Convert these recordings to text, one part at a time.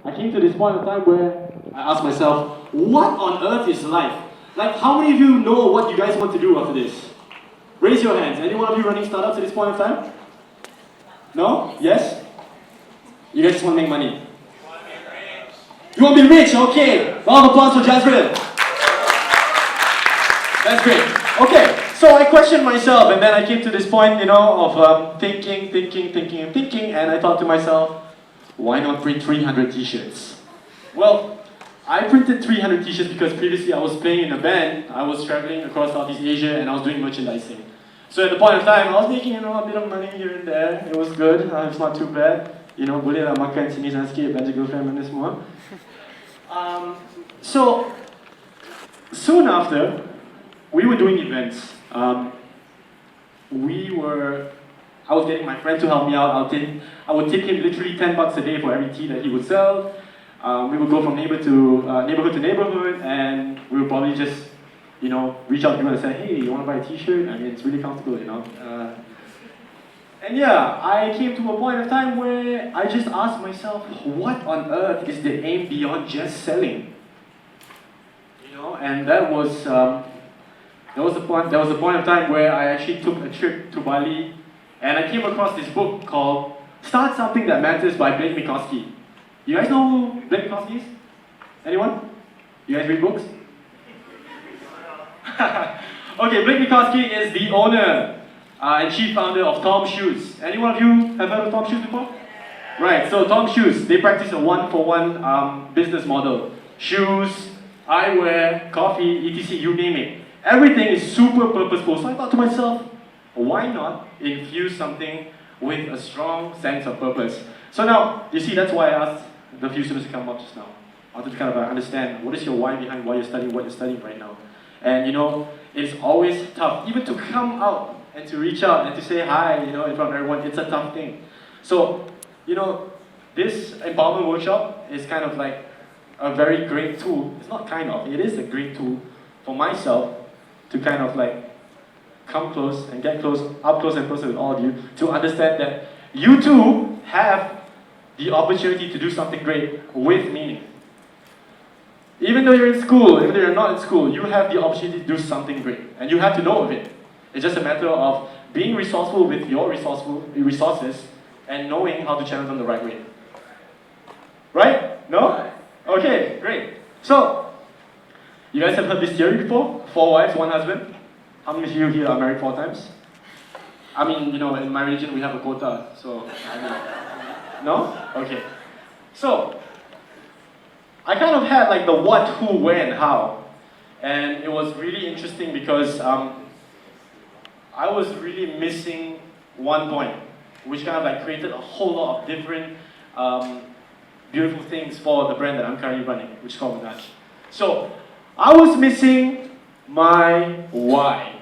I came to this point of time where I asked myself, what on earth is life? Like, how many of you know what you guys want to do after this? Raise your hands. Any one of you running startups at this point of time? No? Yes? You guys just want to make money? You want to be rich? Okay. Round of applause for Jasmine. That's great. Okay, so I questioned myself, and then I came to this point, of thinking, and I thought to myself, why not print 300 t-shirts? Well, I printed 300 t-shirts because previously I was playing in a band, I was traveling across Southeast Asia, and I was doing merchandising. So at the point of time, I was making, a bit of money here and there. It was good, it's not too bad. Boleh lah makan sini sana sikit, belanja girlfriend mana semua. So, soon after, we were doing events. I was getting my friend to help me out. I would tip him literally $10 a day for every tea that he would sell. We would go from neighborhood to neighborhood, and we would probably just, reach out to people and say, hey, you want to buy a t-shirt? I mean, it's really comfortable, And yeah, I came to a point of time where I just asked myself, what on earth is the aim beyond just selling? And that was the point of time where I actually took a trip to Bali, and I came across this book called Start Something That Matters by Blake Mycoskie. You guys know who Blake Mycoskie is? Anyone? You guys read books? Okay, Blake Mycoskie is the owner and chief founder of Tom Shoes. Any one of you have heard of Tom Shoes before? Right, so Tom Shoes, they practice a one-for-one business model. Shoes, eyewear, coffee, etc., you name it. Everything is super purposeful. So I thought to myself, why not infuse something with a strong sense of purpose? So now, you see, that's why I asked the few students to come up just now. I wanted to kind of understand, what is your why behind why you're studying what you're studying right now? And it's always tough, even to come out and to reach out and to say hi, in front of everyone, it's a tough thing. So, this empowerment workshop is kind of like a very great tool. It's not kind of, it is a great tool for myself to kind of like come close and get up close and closer with all of you, to understand that you too have the opportunity to do something great with meaning. Even though you're in school, even though you're not in school, you have the opportunity to do something great, and you have to know of it. It's just a matter of being resourceful with your resources and knowing how to channel them the right way. Right? No? Okay, great. So, you guys have heard this theory before? 4 wives, 1 husband. How many of you here are married 4 times? I mean, in my religion we have a quota, so, no? Okay. So, I kind of had like the what, who, when, how. And it was really interesting because I was really missing one point, which kind of like created a whole lot of different beautiful things for the brand that I'm currently running, which is called Menage. So, I was missing my why.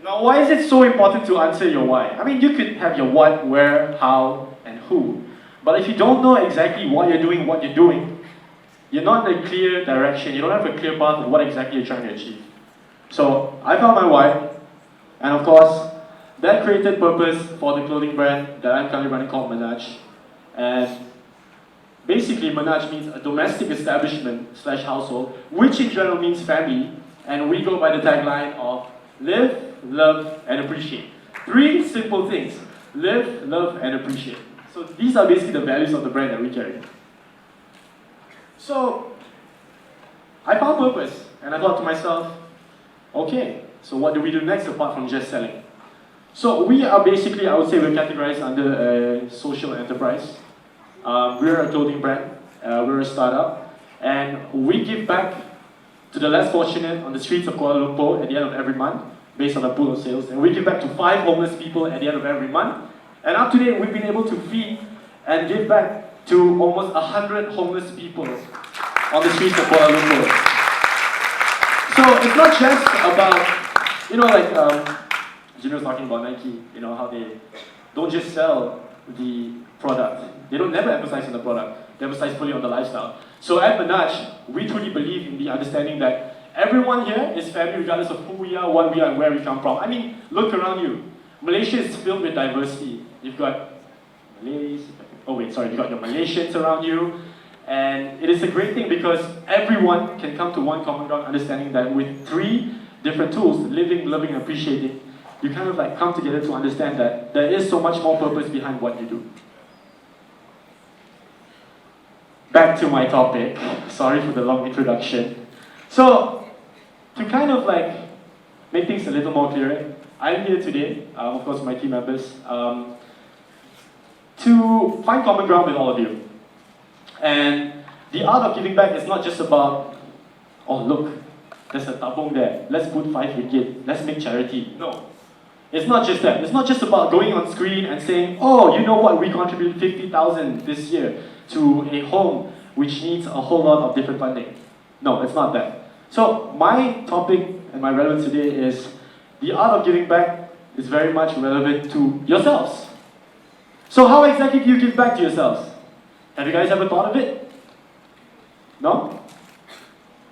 Now, why is it so important to answer your why? I mean, you could have your what, where, how, and who. But if you don't know exactly what you're doing, you're not in a clear direction, you don't have a clear path of what exactly you're trying to achieve. So, I found my why, and of course, that created purpose for the clothing brand that I'm currently running called Menage. And basically, Menage means a domestic establishment / household, which in general means family, and we go by the tagline of live, love, and appreciate. 3 simple things: live, love, and appreciate. So these are basically the values of the brand that we carry. So I found purpose, and I thought to myself, okay, so what do we do next apart from just selling? So we are basically, I would say we're categorized under a social enterprise. We're a clothing brand, we're a startup, and we give back to the less fortunate on the streets of Kuala Lumpur at the end of every month, based on a pool of sales. And we give back to 5 homeless people at the end of every month. And up to date, we've been able to feed and give back to almost 100 homeless people on the streets of Kuala Lumpur. So it's not just about, Jimmy was talking about Nike, how they don't just sell the product. They don't never emphasize on the product. They emphasize fully on the lifestyle. So at Menage, we truly believe in the understanding that everyone here is family regardless of who we are, what we are, and where we come from. I mean, look around you. Malaysia is filled with diversity. You've got Malays, you've got your Malaysians around you. And it is a great thing because everyone can come to one common ground, understanding that with 3 different tools, living, loving, and appreciating, you kind of like come together to understand that there is so much more purpose behind what you do. Back to my topic. Sorry for the long introduction. So, to kind of like make things a little more clearer, I'm here today, of course my team members, to find common ground with all of you. And the art of giving back is not just about, oh look, there's a tabung there, let's put 5 ringgit, let's make charity. No. It's not just that. It's not just about going on screen and saying, oh, you know what, we contributed 50,000 this year to a home which needs a whole lot of different funding. No, it's not that. So my topic and my relevance today is the art of giving back is very much relevant to yourselves. So how exactly do you give back to yourselves? Have you guys ever thought of it? No?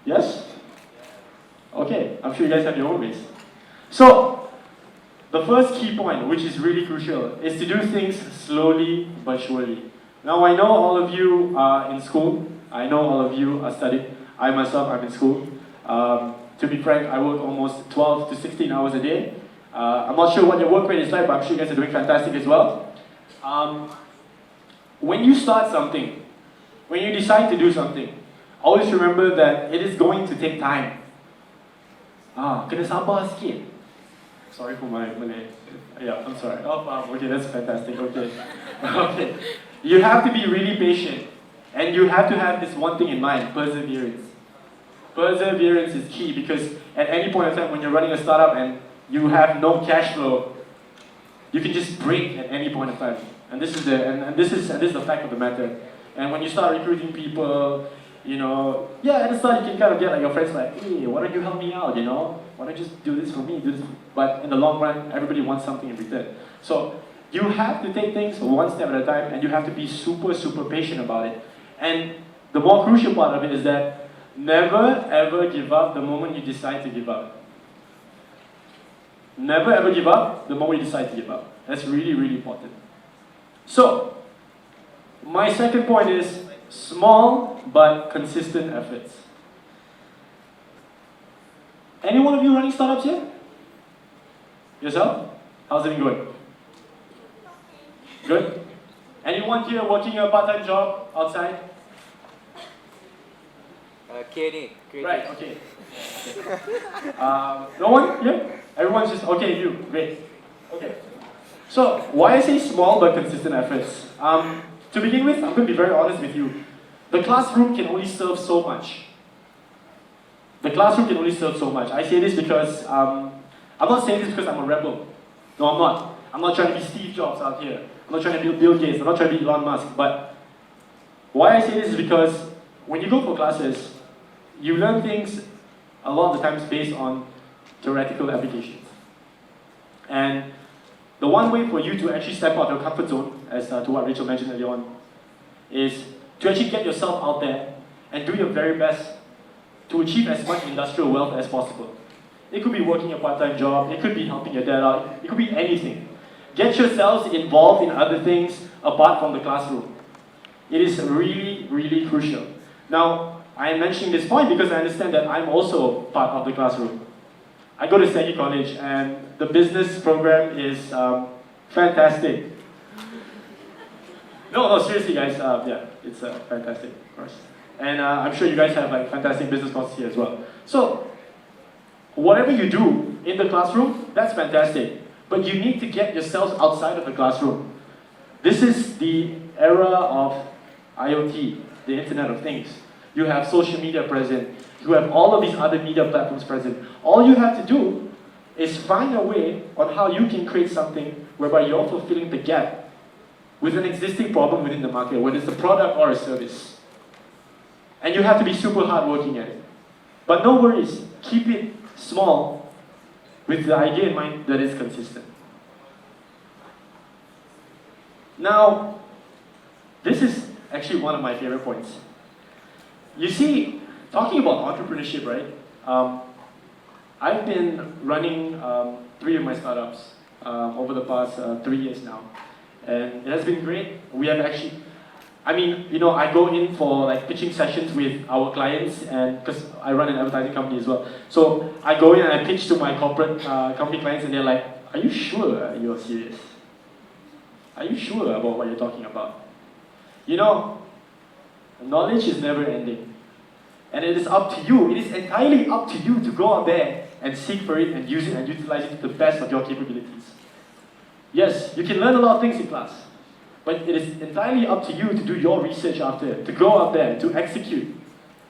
Yes? Okay, I'm sure you guys have your own ways. So, the first key point, which is really crucial, is to do things slowly but surely. Now I know all of you are in school. I know all of you are studying. I myself, I'm in school. To be frank, I work almost 12 to 16 hours a day. I'm not sure what your work rate is like, but I'm sure you guys are doing fantastic as well. When you start something, when you decide to do something, always remember that it is going to take time. Kena sabar sikit. Sorry for my Malay. Yeah, I'm sorry. Oh, okay, that's fantastic. Okay. Okay. You have to be really patient. And you have to have this one thing in mind, perseverance. Perseverance is key because at any point in time when you're running a startup and you have no cash flow, you can just break at any point in time. And this is the fact of the matter. And when you start recruiting people, you know, yeah, at the start you can kind of get like your friends like, hey, why don't you help me out, you know? Why don't you just do this for me, do this? But in the long run, everybody wants something in return. So you have to take things one step at a time and you have to be super, super patient about it. And the more crucial part of it is that never ever give up the moment you decide to give up. Never ever give up the moment you decide to give up. That's really, really important. So, my second point is small but consistent efforts. Any one of you running startups here? Yourself? How's it going? Good? Anyone here working a part-time job outside? Creative. Right, okay. No one? Yeah? Everyone's just, okay, you, great. Okay. So, why I say small but consistent efforts? To begin with, I'm going to be very honest with you. The classroom can only serve so much. The classroom can only serve so much. I say this because, I'm not saying this because I'm a rebel. No, I'm not. I'm not trying to be Steve Jobs out here. I'm not trying to be Bill Gates. I'm not trying to be Elon Musk. But why I say this is because when you go for classes, you learn things a lot of the times based on theoretical applications. And the one way for you to actually step out of your comfort zone, as to what Rachel mentioned earlier on, is to actually get yourself out there and do your very best to achieve as much industrial wealth as possible. It could be working a part-time job, it could be helping your dad out, it could be anything. Get yourselves involved in other things apart from the classroom. It is really, really crucial. Now, I am mentioning this point because I understand that I'm also part of the classroom. I go to Segi College and the business program is fantastic. No, seriously guys, yeah, it's fantastic, of course. And I'm sure you guys have like fantastic business courses here as well. So, whatever you do in the classroom, that's fantastic. But you need to get yourselves outside of the classroom. This is the era of IoT, the Internet of Things. You have social media present. You have all of these other media platforms present. All you have to do is find a way on how you can create something whereby you're fulfilling the gap with an existing problem within the market, whether it's a product or a service. And you have to be super hardworking at it. But no worries, keep it small with the idea in mind that it's consistent. Now, this is actually one of my favorite points. You see, talking about entrepreneurship, right? I've been running 3 of my startups over the past 3 years now. And it has been great. We have actually, I mean, you know, I go in for like pitching sessions with our clients, and because I run an advertising company as well. So I go in and I pitch to my corporate company clients, and they're like, "Are you sure you're serious? Are you sure about what you're talking about?" You know, knowledge is never ending, and it is up to you. It is entirely up to you to go out there and seek for it and use it and utilize it to the best of your capabilities. Yes, you can learn a lot of things in class. But it is entirely up to you to do your research after, to go out there, to execute,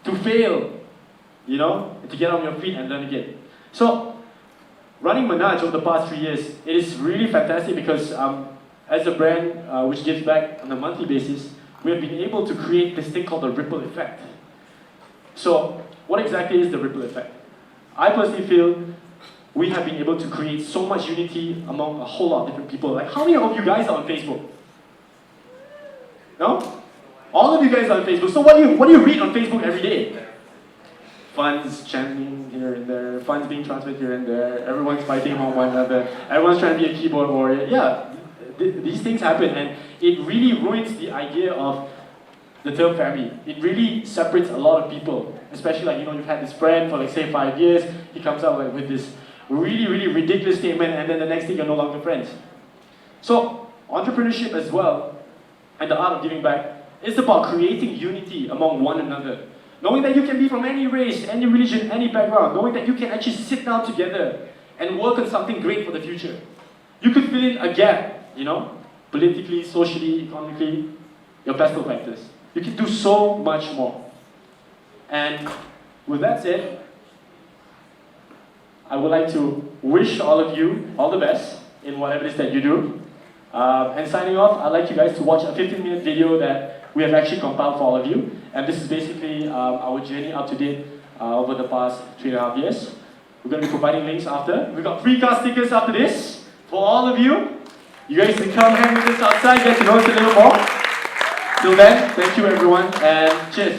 to fail, you know, to get on your feet and learn again. So, running Manaj over the past 3 years, it is really fantastic because as a brand which gives back on a monthly basis, we have been able to create this thing called the ripple effect. So, what exactly is the ripple effect? I personally feel we have been able to create so much unity among a whole lot of different people. Like, how many of you guys are on Facebook? No? All of you guys are on Facebook. So what do you read on Facebook every day? Funds chanting here and there, funds being transferred here and there, everyone's fighting among one another, everyone's trying to be a keyboard warrior. Yeah, these things happen, and it really ruins the idea of the term family. It really separates a lot of people, especially like, you know, you've had this friend for like say 5 years, he comes out like with this really, really ridiculous statement, and then the next thing you're no longer friends. So, entrepreneurship as well, and the art of giving back, is about creating unity among one another. Knowing that you can be from any race, any religion, any background. Knowing that you can actually sit down together and work on something great for the future. You could fill in a gap, you know, politically, socially, economically, your pestle factors. You can do so much more. And with that said, I would like to wish all of you all the best in whatever it is that you do. And signing off, I'd like you guys to watch a 15-minute video that we have actually compiled for all of you. And this is basically our journey up to date over the past 3.5 years. We're going to be providing links after. We've got free car stickers after this for all of you. You guys can come hang with us outside, get to know us a little more. Till then, thank you everyone, and cheers.